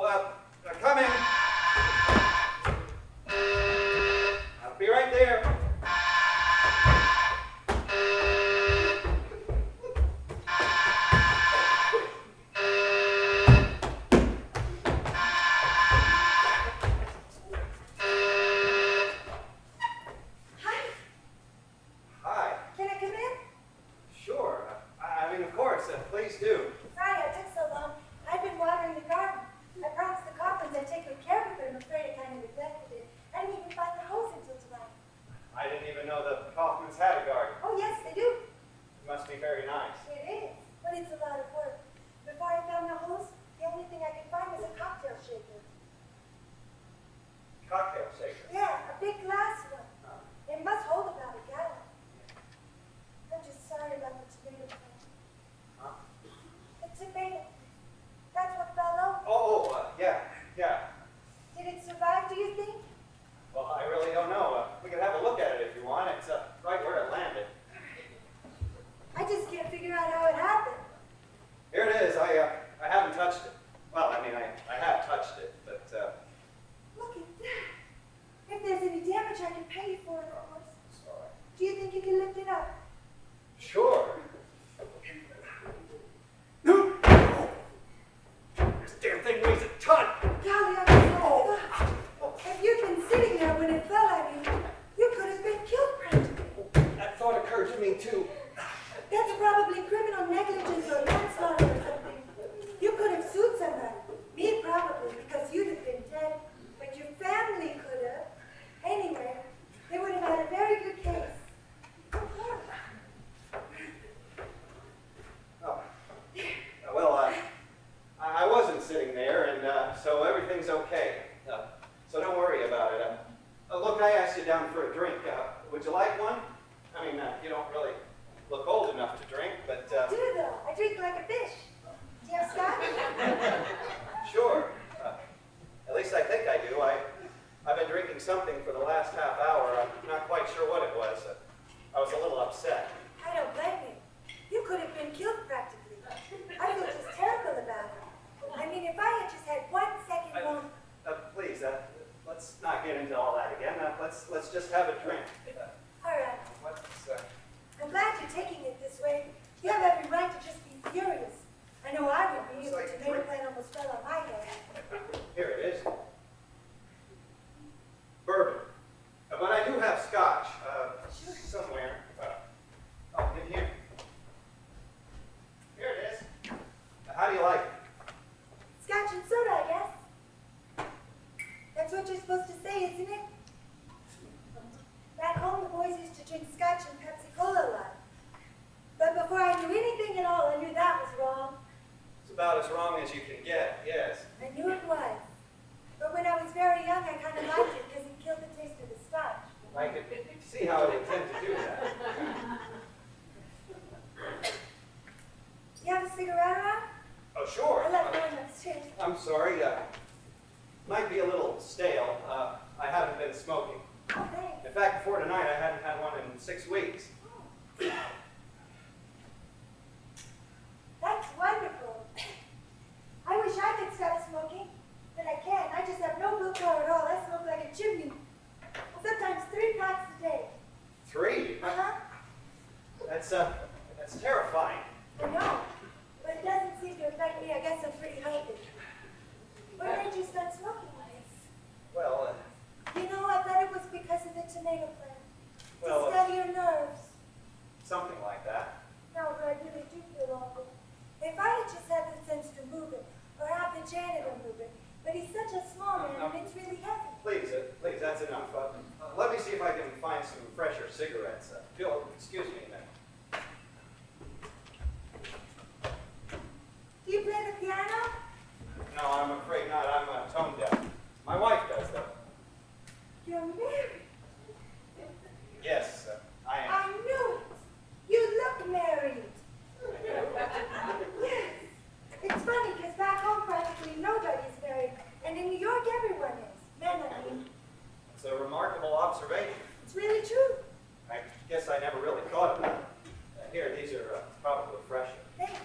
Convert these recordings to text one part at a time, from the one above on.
Coming. I'll be right there. Thanks.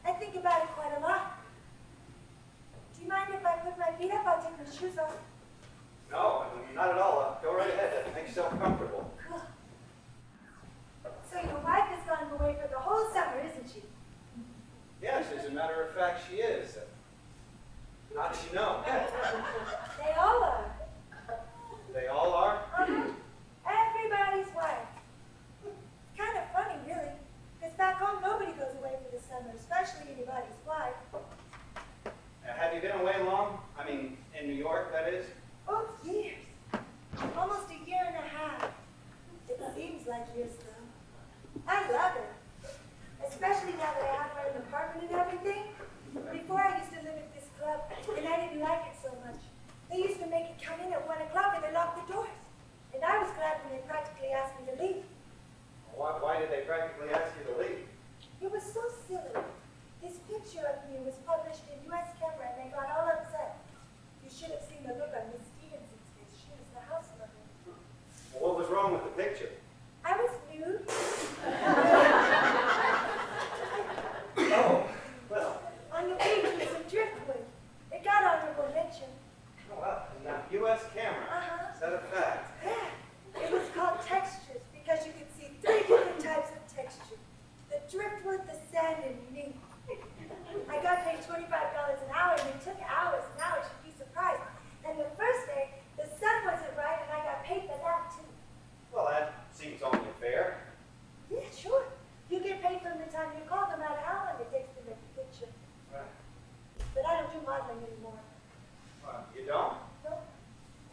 I think about it quite a lot. Do you mind if I your shoes off? No, not at all. Go right ahead. Make yourself comfortable. Cool. So your wife has gone away for the whole summer, isn't she? Yes, as a matter of fact, she is. How did you know? They all are. They all are? Everybody's wife. It's kind of funny, really, because back home nobody goes away for the summer, especially anybody's wife. Have you been away long? I mean, in New York, that is? Oh, years. Almost a year and a half. It seems like years, though. I love it. Especially now that I have my own apartment and everything. Before I used to live at this club, and I didn't like it so much. They used to make it come in at 1 o'clock and they locked the doors. And I was glad when they practically asked me to leave. Why did they practically ask you to leave? It was so silly. This picture of me was published in U.S. camera and they got all upset. You should have seen the look on Miss Stevenson's face. She was the house mother. Well, what was wrong with the picture? I was nude. Oh, well. On the beach with some driftwood. It got honorable mention. Oh, well, now, U.S. camera. Is that a fact? Yeah. It was called textures because you could see 3 different types of texture. The driftwood, the sand, and me. I got paid $25 an hour and it took hours and hours. You'd be surprised. And the first day, the sun wasn't right and I got paid for that too. Well, that seems only fair. Yeah, sure. You get paid from the time you call, no matter how long it takes to make a picture. Right. But I don't do modeling anymore. You don't? No.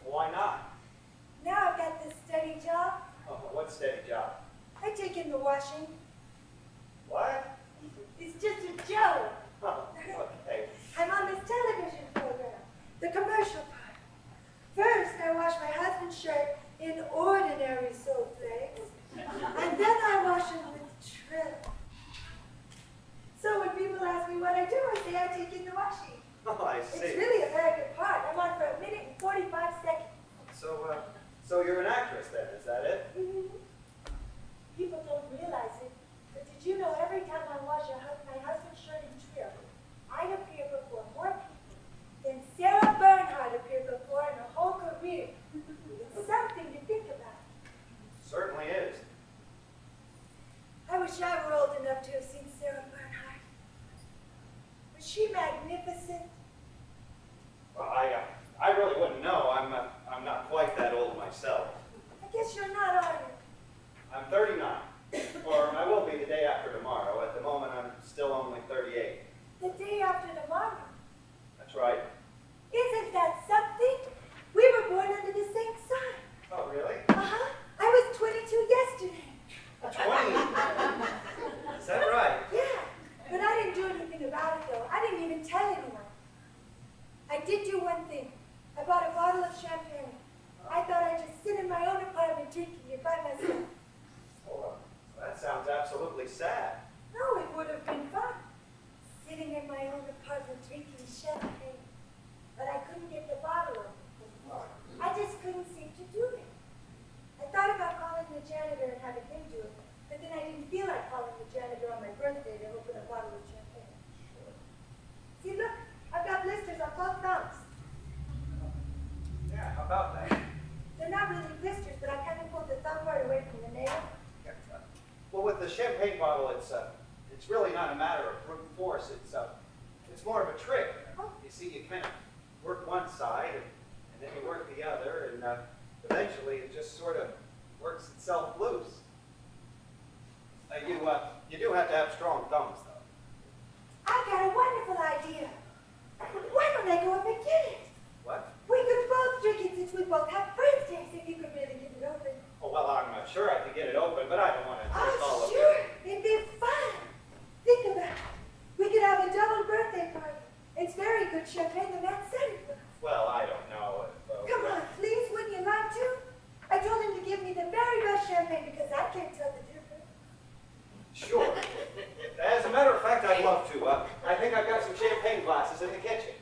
Why not? Now I've got this steady job. Oh, what steady job? I take in the washing. What? It's just a joke. Oh, okay. I'm on this television program, the commercial part. First, I wash my husband's shirt in ordinary soap flakes, and then I wash it with Trill. So when people ask me what I do, I say I take in the washing. Oh, I see. It's really a very good part. I'm on for 1 minute and 45 seconds. So you're an actress then, is that it? People don't realize it, but did you know every time I wash my husband's shirt in Trill, I appear before more people than Sarah Bernhardt appeared before in her whole career. It's something to think about. Certainly is. I wish I were old enough to have seen Sarah Bernhardt. Was she magnificent? Well, I really wouldn't know. I'm not quite that old myself. I guess you're not, are you? I'm 39, or I will be the day after tomorrow. At the moment, I'm still only 38. The day after tomorrow. That's right. Isn't that something? We were born under the same sun. Oh, really? Uh-huh. I was 22 yesterday. 20? Is that right? Yeah, but I didn't do anything about it, though. I didn't even tell anyone. I did do one thing. I bought a bottle of champagne. I thought I'd just sit in my own apartment drinking it by myself. Well, that sounds absolutely sad. No, it would have been fun. Sitting in my own apartment drinking champagne. But I couldn't get the bottle open. I just couldn't seem to do it. I thought about calling the janitor and having him do it, but then I didn't feel like calling the janitor on my birthday to open a bottle of champagne. See, look, I've got blisters on both thumbs. Yeah, how about that? They're not really blisters, but I kind of pulled the thumb part away from the nail. Well, with the champagne bottle, it's really not a matter of brute force. It's more of a trick. You see, you kind of work one side, and then you work the other, and eventually it just sort of works itself loose. You do have to have strong thumbs, though. I've got a wonderful idea. Why don't I go up and get it? What? We could both drink it since we both have birthdays if you could really get it open. Oh, well, I'm sure I could get it open, but I don't want to drink all Oh, of sure. it. It'd be fun. Think about it. We could have a double birthday party. It's very good champagne the man said it was. Well, I don't know. Come on, please, wouldn't you like to? I told him to give me the very best champagne because I can't tell the difference. Sure. As a matter of fact, I'd love to. I think I've got some champagne glasses in the kitchen.